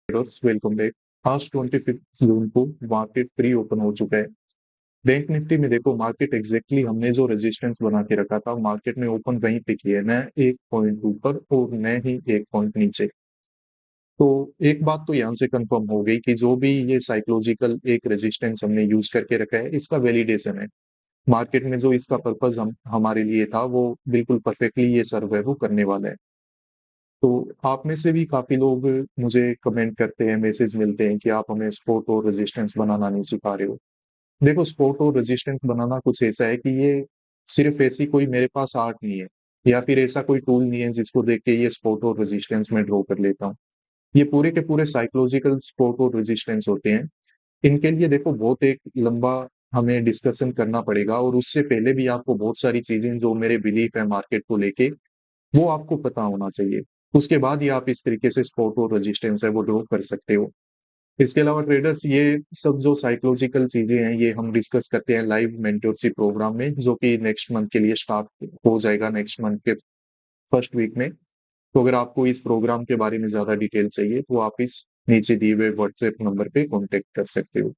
Traders welcome back. आज 25 जून को market pre open हो चुका है। बैंक निफ्टी में देखो मार्केट एग्जैक्टली हमने जो रेजिस्टेंस बना के रखा था मार्केट ने ओपन वहीं पे किया है, न एक पॉइंट ऊपर और न ही एक पॉइंट नीचे। तो एक बात तो यहाँ से कंफर्म हो गई कि जो भी ये साइकोलॉजिकल एक रेजिस्टेंस हमने यूज करके रखा है इसका वैलिडेशन है। मार्केट में जो इसका पर्पज हमारे लिए था वो बिल्कुल परफेक्टली ये सर्व है, वो करने वाला है। तो आप में से भी काफी लोग मुझे कमेंट करते हैं, मैसेज मिलते हैं कि आप हमें सपोर्ट और रेजिस्टेंस बनाना नहीं सिखा रहे हो। देखो, सपोर्ट और रेजिस्टेंस बनाना कुछ ऐसा है कि ये सिर्फ ऐसी कोई मेरे पास आर्ट नहीं है या फिर ऐसा कोई टूल नहीं है जिसको देख के ये सपोर्ट और रेजिस्टेंस में ड्रॉ कर लेता हूँ। ये पूरे के पूरे साइकोलॉजिकल सपोर्ट और रेजिस्टेंस होते हैं। इनके लिए देखो बहुत एक लंबा हमें डिस्कशन करना पड़ेगा, और उससे पहले भी आपको बहुत सारी चीजें जो मेरे बिलीफ है मार्केट को लेके वो आपको पता होना चाहिए। उसके बाद ही आप इस तरीके से सपोर्ट और रेजिस्टेंस है वो ड्रॉ कर सकते हो। इसके अलावा ट्रेडर्स, ये सब जो साइकोलॉजिकल चीजें हैं ये हम डिस्कस करते हैं लाइव मेंटरशिप प्रोग्राम में, जो कि नेक्स्ट मंथ के लिए स्टार्ट हो जाएगा, नेक्स्ट मंथ के फर्स्ट वीक में। तो अगर आपको इस प्रोग्राम के बारे में ज्यादा डिटेल चाहिए तो आप इस नीचे दिए हुए व्हाट्सएप नंबर पे कांटेक्ट कर सकते हो।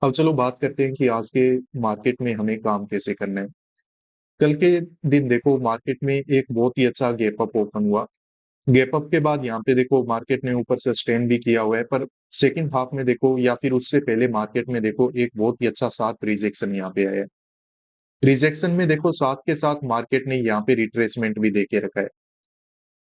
अब चलो बात करते हैं कि आज के मार्केट में हमें काम कैसे करना है। कल के दिन देखो मार्केट में एक बहुत ही अच्छा गैप अप ओपन हुआ। गैप अप के बाद यहाँ पे देखो मार्केट ने ऊपर सस्टेन भी किया हुआ है, पर सेकंड हाफ में देखो या फिर उससे पहले मार्केट में देखो एक बहुत ही अच्छा साथ रिजेक्शन यहाँ पे आया है। रिजेक्शन में देखो साथ के साथ मार्केट ने यहाँ पे रिट्रेसमेंट भी देके रखा है।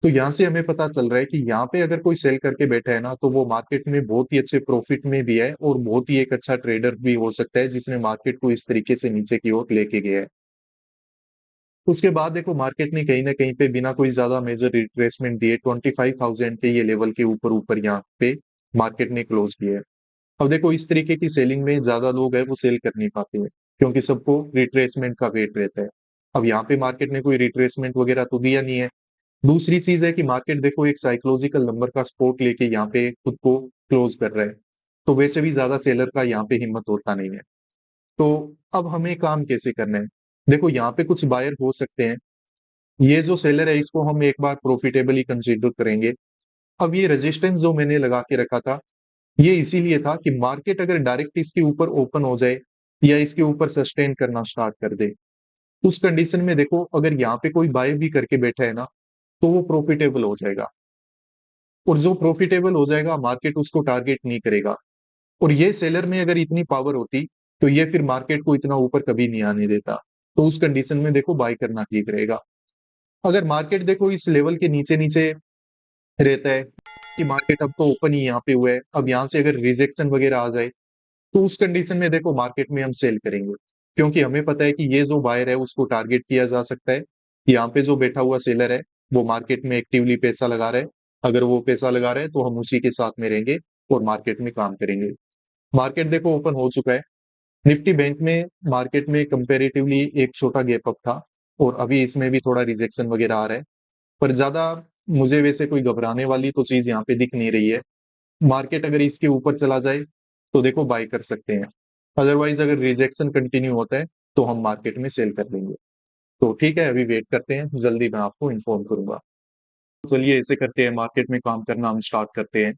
तो यहाँ से हमें पता चल रहा है कि यहाँ पे अगर कोई सेल करके बैठा है ना तो वो मार्केट में बहुत ही अच्छे प्रॉफिट में भी है और बहुत ही एक अच्छा ट्रेडर भी हो सकता है जिसने मार्केट को इस तरीके से नीचे की ओर लेके गया है। उसके बाद देखो मार्केट ने कहीं ना कहीं पे बिना कोई ज्यादा मेजर रिट्रेसमेंट दिए 25,000 के ये लेवल के ऊपर ऊपर यहाँ पे मार्केट ने क्लोज किया है। अब देखो इस तरीके की सेलिंग में ज्यादा लोग है वो सेल कर नहीं पाते हैं क्योंकि सबको रिट्रेसमेंट का वेट रहता है। अब यहाँ पे मार्केट ने कोई रिट्रेसमेंट वगैरह तो दिया नहीं है। दूसरी चीज है कि मार्केट देखो एक साइकोलॉजिकल नंबर का सपोर्ट लेके यहाँ पे खुद को क्लोज कर रहा है। तो वैसे भी ज्यादा सेलर का यहाँ पे हिम्मत होता नहीं है। तो अब हमें काम कैसे करना है। देखो यहाँ पे कुछ बायर हो सकते हैं। ये जो सेलर है इसको हम एक बार प्रॉफिटेबली कंसीडर करेंगे। अब ये रेजिस्टेंस जो मैंने लगा के रखा था ये इसीलिए था कि मार्केट अगर डायरेक्ट इसके ऊपर ओपन हो जाए या इसके ऊपर सस्टेन करना स्टार्ट कर दे, उस कंडीशन में देखो अगर यहाँ पे कोई बाय भी करके बैठा है ना तो वो प्रॉफिटेबल हो जाएगा। और जो प्रॉफिटेबल हो जाएगा मार्केट उसको टारगेट नहीं करेगा। और ये सेलर में अगर इतनी पावर होती तो ये फिर मार्केट को इतना ऊपर कभी नहीं आने देता। तो उस कंडीशन में देखो बाय करना ठीक रहेगा। अगर मार्केट देखो इस लेवल के नीचे नीचे रहता है कि मार्केट अब तो ओपन ही यहाँ पे हुआ है, अब यहाँ से अगर रिजेक्शन वगैरह आ जाए तो उस कंडीशन में देखो मार्केट में हम सेल करेंगे, क्योंकि हमें पता है कि ये जो बायर है उसको टारगेट किया जा सकता है। यहाँ पे जो बैठा हुआ सेलर है वो मार्केट में एक्टिवली पैसा लगा रहा है। अगर वो पैसा लगा रहा है तो हम उसी के साथ में रहेंगे और मार्केट में काम करेंगे। मार्केट देखो ओपन हो चुका है। निफ्टी बैंक में मार्केट में कंपेरेटिवली एक छोटा गैप अप था और अभी इसमें भी थोड़ा रिजेक्शन वगैरह आ रहा है, पर ज्यादा मुझे वैसे कोई घबराने वाली तो चीज यहाँ पे दिख नहीं रही है। मार्केट अगर इसके ऊपर चला जाए तो देखो बाय कर सकते हैं। अदरवाइज अगर रिजेक्शन कंटिन्यू होता है तो हम मार्केट में सेल कर देंगे। तो ठीक है, अभी वेट करते हैं, जल्दी मैं आपको इन्फॉर्म करूंगा। तो चलिए ऐसे करते हैं, मार्केट में काम करना हम स्टार्ट करते हैं।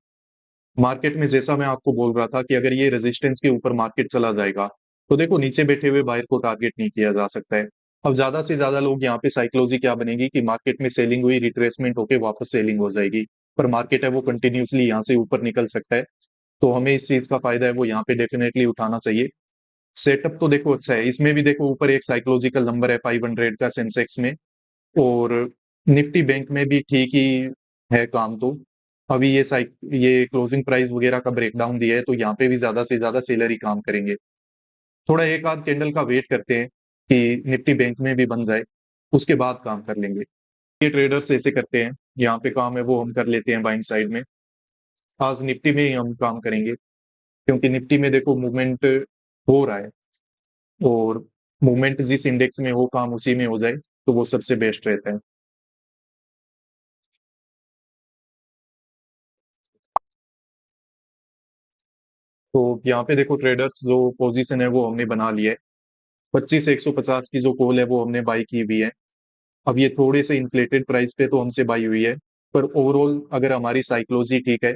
मार्केट में जैसा मैं आपको बोल रहा था कि अगर ये रेजिस्टेंस के ऊपर मार्केट चला जाएगा तो देखो नीचे बैठे हुए बायर को टारगेट नहीं किया जा सकता है। अब ज्यादा से ज्यादा लोग यहाँ पे साइकोलॉजी क्या बनेगी कि मार्केट में सेलिंग हुई, रिट्रेसमेंट होके वापस सेलिंग हो जाएगी। पर मार्केट है वो कंटिन्यूसली यहाँ से ऊपर निकल सकता है। तो हमें इस चीज का फायदा है वो यहाँ पे डेफिनेटली उठाना चाहिए। सेटअप तो देखो अच्छा है, इसमें भी देखो ऊपर एक साइकोलॉजिकल नंबर है 500 का सेंसेक्स में। और निफ्टी बैंक में भी ठीक ही है काम तो। अभी ये क्लोजिंग प्राइस वगैरह का ब्रेकडाउन दिया है तो यहाँ पे भी ज्यादा से ज्यादा सेलर ही काम करेंगे। थोड़ा एक आध कैंडल का वेट करते हैं कि निफ्टी बैंक में भी बन जाए, उसके बाद काम कर लेंगे। ये ट्रेडर्स ऐसे करते हैं, यहाँ पे काम है वो हम कर लेते हैं बाइंग साइड में। आज निफ्टी में ही हम काम करेंगे क्योंकि निफ्टी में देखो मूवमेंट हो रहा है, और मूवमेंट जिस इंडेक्स में हो काम उसी में हो जाए तो वो सबसे बेस्ट रहता है। तो यहाँ पे देखो ट्रेडर्स जो पोजीशन है वो हमने बना लिया है। 25 से 150 की जो कॉल है वो हमने बाई की हुई है। अब ये थोड़े से इन्फ्लेटेड प्राइस पे तो हमसे बाई हुई है, पर ओवरऑल अगर हमारी साइकोलॉजी ठीक है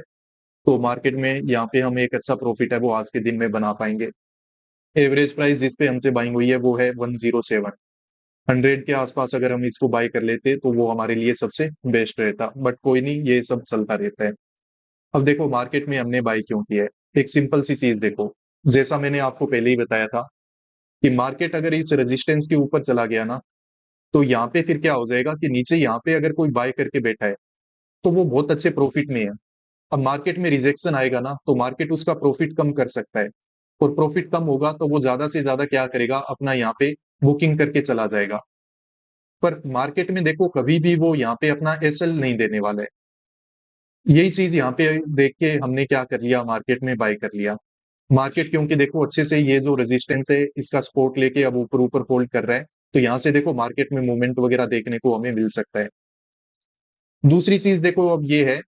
तो मार्केट में यहाँ पे हम एक अच्छा प्रॉफिट है वो आज के दिन में बना पाएंगे। एवरेज प्राइस जिस पे हमसे बाइंग हुई है वो है 107। 100 के आसपास अगर हम इसको बाय कर लेते तो वो हमारे लिए सबसे बेस्ट रहता, बट कोई नहीं, ये सब चलता रहता है। अब देखो मार्केट में हमने बाय क्यों किया है, एक सिंपल सी चीज देखो। जैसा मैंने आपको पहले ही बताया था कि मार्केट अगर इस रेजिस्टेंस के ऊपर चला गया ना, तो यहाँ पे फिर क्या हो जाएगा कि नीचे यहाँ पे अगर कोई बाय करके बैठा है तो वो बहुत अच्छे प्रॉफिट में है। अब मार्केट में रिजेक्शन आएगा ना तो मार्केट उसका प्रॉफिट कम कर सकता है, और प्रॉफिट कम होगा तो वो ज्यादा से ज्यादा क्या करेगा, अपना यहाँ पे बुकिंग करके चला जाएगा। पर मार्केट में देखो कभी भी वो यहाँ पे अपना एसएल नहीं देने वाला है। यही चीज यहाँ पे देख के हमने क्या कर लिया, मार्केट में बाय कर लिया। मार्केट क्योंकि देखो अच्छे से ये जो रेजिस्टेंस है इसका सपोर्ट लेके अब ऊपर ऊपर होल्ड कर रहा है, तो यहाँ से देखो मार्केट में मूवमेंट वगैरह देखने को हमें मिल सकता है। दूसरी चीज देखो अब ये है,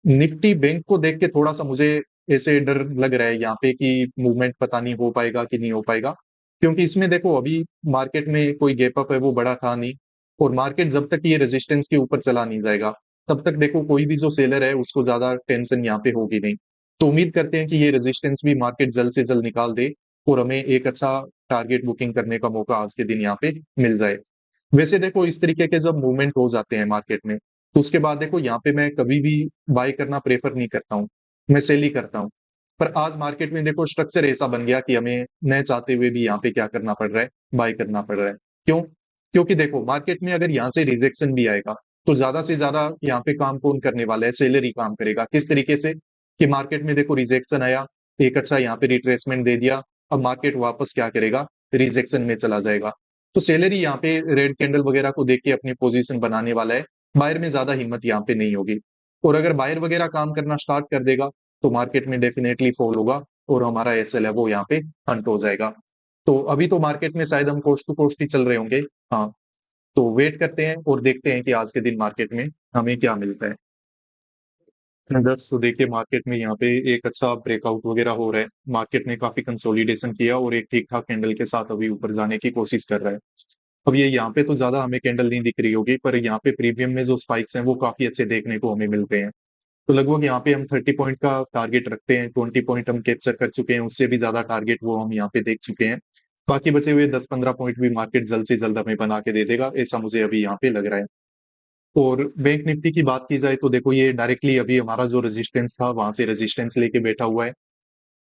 निफ्टी बैंक को देख के थोड़ा सा मुझे ऐसे डर लग रहा है यहाँ पे कि मूवमेंट पता नहीं हो पाएगा कि नहीं हो पाएगा। क्योंकि इसमें देखो अभी मार्केट में कोई गैप अप है वो बड़ा था नहीं, और मार्केट जब तक ये रेजिस्टेंस के ऊपर चला नहीं जाएगा तब तक देखो कोई भी जो सेलर है उसको ज्यादा टेंशन यहाँ पे होगी नहीं। तो उम्मीद करते हैं कि ये रेजिस्टेंस भी मार्केट जल्द से जल्द निकाल दे और हमें एक अच्छा टारगेट बुकिंग करने का मौका आज के दिन यहाँ पे मिल जाए। वैसे देखो इस तरीके के जब मूवमेंट हो जाते हैं मार्केट में, तो उसके बाद देखो यहाँ पे मैं कभी भी बाय करना प्रेफर नहीं करता हूँ, मैं सेल ही करता हूँ। पर आज मार्केट में देखो स्ट्रक्चर ऐसा बन गया कि हमें न चाहते हुए भी यहाँ पे क्या करना पड़ रहा है, बाय करना पड़ रहा है। क्यों? क्योंकि देखो मार्केट में अगर यहाँ से रिजेक्शन भी आएगा तो ज्यादा से ज्यादा यहाँ पे काम कौन करने वाला है, सेलर ही काम करेगा। किस तरीके से कि मार्केट में देखो रिजेक्शन आया, एक अच्छा यहाँ पे रिट्रेसमेंट दे दिया, अब मार्केट वापस क्या करेगा, रिजेक्शन में चला जाएगा। तो सेलर ही यहाँ पे रेड कैंडल वगैरह को देख के अपनी पोजीशन बनाने वाला है, बायर में ज्यादा हिम्मत यहाँ पे नहीं होगी। और अगर बायर वगैरह काम करना स्टार्ट कर देगा तो मार्केट में डेफिनेटली फॉल होगा और हमारा एसएल है वो यहाँ पे हंट हो जाएगा। तो अभी तो मार्केट में शायद हम कोस्ट टू कोस्ट ही चल रहे होंगे। हाँ, तो वेट करते हैं और देखते हैं कि आज के दिन मार्केट में हमें क्या मिलता है। दस तो देखिए मार्केट में यहाँ पे एक अच्छा ब्रेकआउट वगैरह हो रहा है, मार्केट ने काफी कंसोलिडेशन किया और एक ठीक ठाक कैंडल के साथ अभी ऊपर जाने की कोशिश कर रहा है। अब ये यहाँ पे तो ज्यादा हमें कैंडल नहीं दिख रही होगी, पर यहाँ पे प्रीमियम में जो स्पाइक्स हैं वो काफी अच्छे देखने को हमें मिलते हैं। तो लगभग यहाँ पे हम 30 पॉइंट का टारगेट रखते हैं, 20 पॉइंट हम कैप्चर कर चुके हैं, उससे भी ज्यादा टारगेट वो हम यहाँ पे देख चुके हैं। बाकी बचे हुए 10-15 पॉइंट भी मार्केट जल्द से जल्द हमें बना के दे देगा, ऐसा मुझे अभी यहाँ पे लग रहा है। और बैंक निफ्टी की बात की जाए तो देखो ये डायरेक्टली अभी हमारा जो रेजिस्टेंस था वहां से रेजिस्टेंस लेके बैठा हुआ है।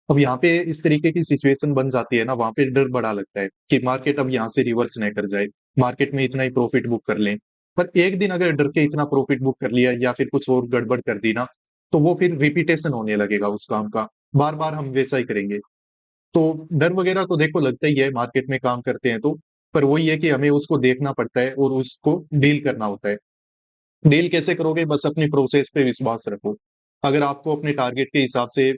अब यहाँ पे इस तरीके की सिचुएशन बन जाती है ना, वहां पे डर बड़ा लगता है कि मार्केट अब यहाँ से रिवर्स न कर जाए, मार्केट में इतना ही प्रॉफिट बुक कर लें। पर एक दिन अगर डर के इतना प्रॉफिट बुक कर लिया या फिर कुछ और गड़बड़ कर दी ना, तो वो फिर रिपीटेशन होने लगेगा उस काम का, बार बार हम वैसा ही करेंगे। तो डर वगैरह तो देखो लगता ही है मार्केट में काम करते हैं तो, पर वही है कि हमें उसको देखना पड़ता है और उसको डील करना होता है। डील कैसे करोगे, बस अपनी प्रोसेस पे विश्वास रखो। अगर आपको अपने टारगेट के हिसाब से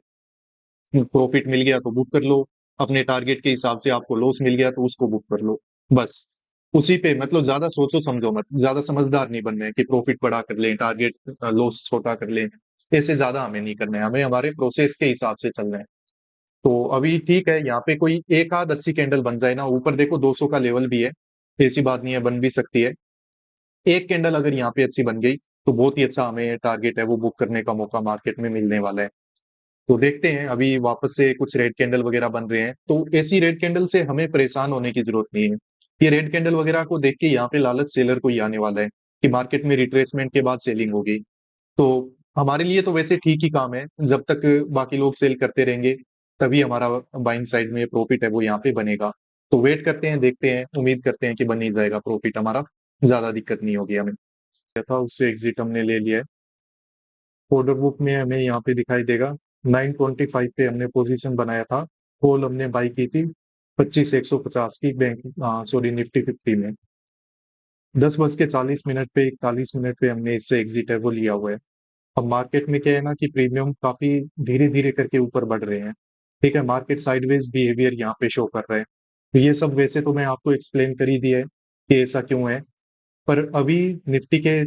प्रॉफिट मिल गया तो बुक कर लो, अपने टारगेट के हिसाब से आपको लॉस मिल गया तो उसको बुक कर लो। बस उसी पे मतलब ज्यादा सोचो समझो मत, ज्यादा समझदार नहीं बनना है कि प्रॉफिट बड़ा कर लें, टारगेट लॉस छोटा कर लें। ऐसे ज्यादा हमें नहीं करना है, हमें हमारे प्रोसेस के हिसाब से चलना है। तो अभी ठीक है, यहाँ पे कोई एक आध अच्छी कैंडल बन जाए ना, ऊपर देखो 200 का लेवल भी है, ऐसी बात नहीं है, बन भी सकती है। एक कैंडल अगर यहाँ पे अच्छी बन गई तो बहुत ही अच्छा हमें टारगेट है वो बुक करने का मौका मार्केट में मिलने वाला है। तो देखते हैं, अभी वापस से कुछ रेड कैंडल वगैरह बन रहे हैं, तो ऐसी रेड कैंडल से हमें परेशान होने की जरूरत नहीं है। ये रेड कैंडल वगैरह को देख के यहाँ पे लालच सेलर को ही आने वाला है कि मार्केट में रिट्रेसमेंट के बाद सेलिंग होगी। तो हमारे लिए तो वैसे ठीक ही काम है, जब तक बाकी लोग सेल करते रहेंगे तभी हमारा बाइंग साइड में प्रॉफिट है वो यहाँ पे बनेगा। तो वेट करते हैं, देखते हैं, उम्मीद करते हैं कि बन ही जाएगा प्रॉफिट हमारा, ज्यादा दिक्कत नहीं होगी हमें। था उससे एग्जिट हमने ले लिया है। ऑर्डर बुक में हमें यहाँ पे दिखाई देगा 925 पे हमने पोजीशन बनाया था, कॉल हमने बाई की थी 25,150 की बैंक, सॉरी निफ्टी 50 में 10:40 पे 41 मिनट पे हमने इससे एग्जिट है वो लिया हुआ है। अब मार्केट में क्या है ना कि प्रीमियम काफी धीरे धीरे करके ऊपर बढ़ रहे हैं। ठीक है, मार्केट साइडवेज बिहेवियर यहाँ पे शो कर रहा है, तो ये सब वैसे तो मैं आपको एक्सप्लेन कर ही दिया है कि ऐसा क्यों है। पर अभी निफ्टी के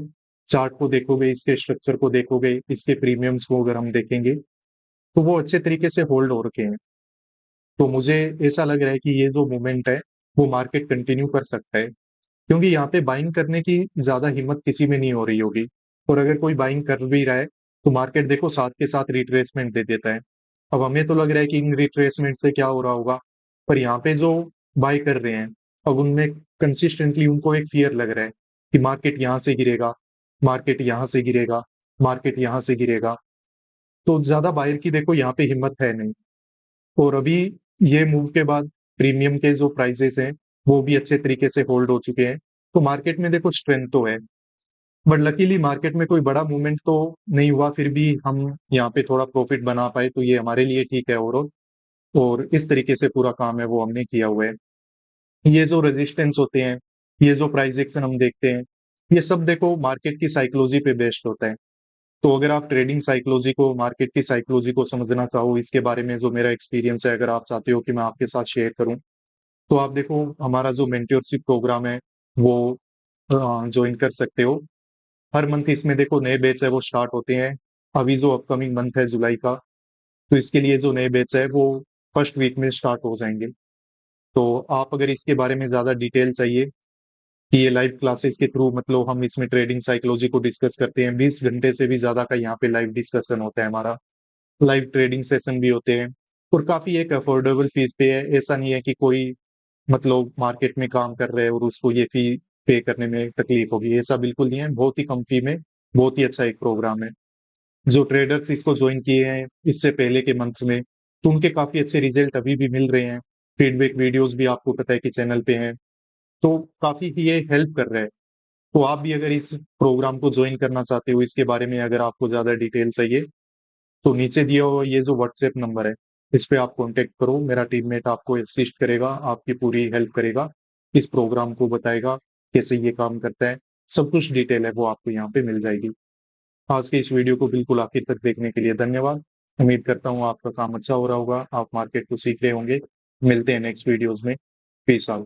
चार्ट को देखोगे, इसके स्ट्रक्चर को देखोगे, इसके प्रीमियम्स को अगर हम देखेंगे तो वो अच्छे तरीके से होल्ड हो रखे हैं। तो मुझे ऐसा लग रहा है कि ये जो मूवमेंट है वो मार्केट कंटिन्यू कर सकता है, क्योंकि यहाँ पे बाइंग करने की ज्यादा हिम्मत किसी में नहीं हो रही होगी। और अगर कोई बाइंग कर भी रहा है तो मार्केट देखो साथ के साथ रिट्रेसमेंट दे देता है। अब हमें तो लग रहा है कि इन रिट्रेसमेंट से क्या हो रहा होगा, पर यहाँ पे जो बाय कर रहे हैं, अब उनमें कंसिस्टेंटली उनको एक फियर लग रहा है कि मार्केट यहाँ से गिरेगा, मार्केट यहाँ से गिरेगा, मार्केट यहाँ से गिरेगा। तो ज्यादा बायर की देखो यहाँ पे हिम्मत है नहीं। और अभी ये मूव के बाद प्रीमियम के जो प्राइसेस हैं वो भी अच्छे तरीके से होल्ड हो चुके हैं। तो मार्केट में देखो स्ट्रेंथ तो है, बट लकीली मार्केट में कोई बड़ा मूवमेंट तो नहीं हुआ, फिर भी हम यहाँ पे थोड़ा प्रॉफिट बना पाए, तो ये हमारे लिए ठीक है। और इस तरीके से पूरा काम है वो हमने किया हुआ है। ये जो रेजिस्टेंस होते हैं, ये जो प्राइस एक्शन हम देखते हैं, ये सब देखो मार्केट की साइकोलॉजी पे बेस्ड होता है। तो अगर आप ट्रेडिंग साइकोलॉजी को, मार्केट की साइकोलॉजी को समझना चाहो, इसके बारे में जो मेरा एक्सपीरियंस है अगर आप चाहते हो कि मैं आपके साथ शेयर करूं, तो आप देखो हमारा जो मेंटरशिप प्रोग्राम है वो ज्वाइन कर सकते हो। हर मंथ इसमें देखो नए बैच है वो स्टार्ट होते हैं। अभी जो अपकमिंग मंथ है जुलाई का, तो इसके लिए जो नए बैच है वो फर्स्ट वीक में स्टार्ट हो जाएंगे। तो आप अगर इसके बारे में ज्यादा डिटेल चाहिए कि ये लाइव क्लासेस के थ्रू, मतलब हम इसमें ट्रेडिंग साइकोलॉजी को डिस्कस करते हैं, 20 घंटे से भी ज्यादा का यहाँ पे लाइव डिस्कशन होता है हमारा, लाइव ट्रेडिंग सेशन भी होते हैं, और काफी एक अफोर्डेबल फीस पे है। ऐसा नहीं है कि कोई मतलब मार्केट में काम कर रहे हैं और उसको ये फी पे करने में तकलीफ होगी, ऐसा बिल्कुल नहीं है। बहुत ही कम फी में बहुत ही अच्छा एक प्रोग्राम है। जो ट्रेडर्स इसको ज्वाइन किए हैं इससे पहले के मंथ्स में, तो उनके काफी अच्छे रिजल्ट अभी भी मिल रहे हैं। फीडबैक वीडियोस भी आपको पता है कि चैनल पे हैं, तो काफी ये हेल्प कर रहे हैं। तो आप भी अगर इस प्रोग्राम को ज्वाइन करना चाहते हो, इसके बारे में अगर आपको ज्यादा डिटेल चाहिए, तो नीचे दिया हुआ ये जो व्हाट्सएप नंबर है, इस पे आप कांटेक्ट करो। मेरा टीममेट आपको असिस्ट करेगा, आपकी पूरी हेल्प करेगा, इस प्रोग्राम को बताएगा कैसे ये काम करता है। सब कुछ डिटेल है वो आपको यहाँ पे मिल जाएगी। आज के इस वीडियो को बिल्कुल आखिर तक देखने के लिए धन्यवाद। उम्मीद करता हूँ आपका काम अच्छा हो रहा होगा, आप मार्केट को सीख रहे होंगे। मिलते हैं नेक्स्ट वीडियोज में। Peace out.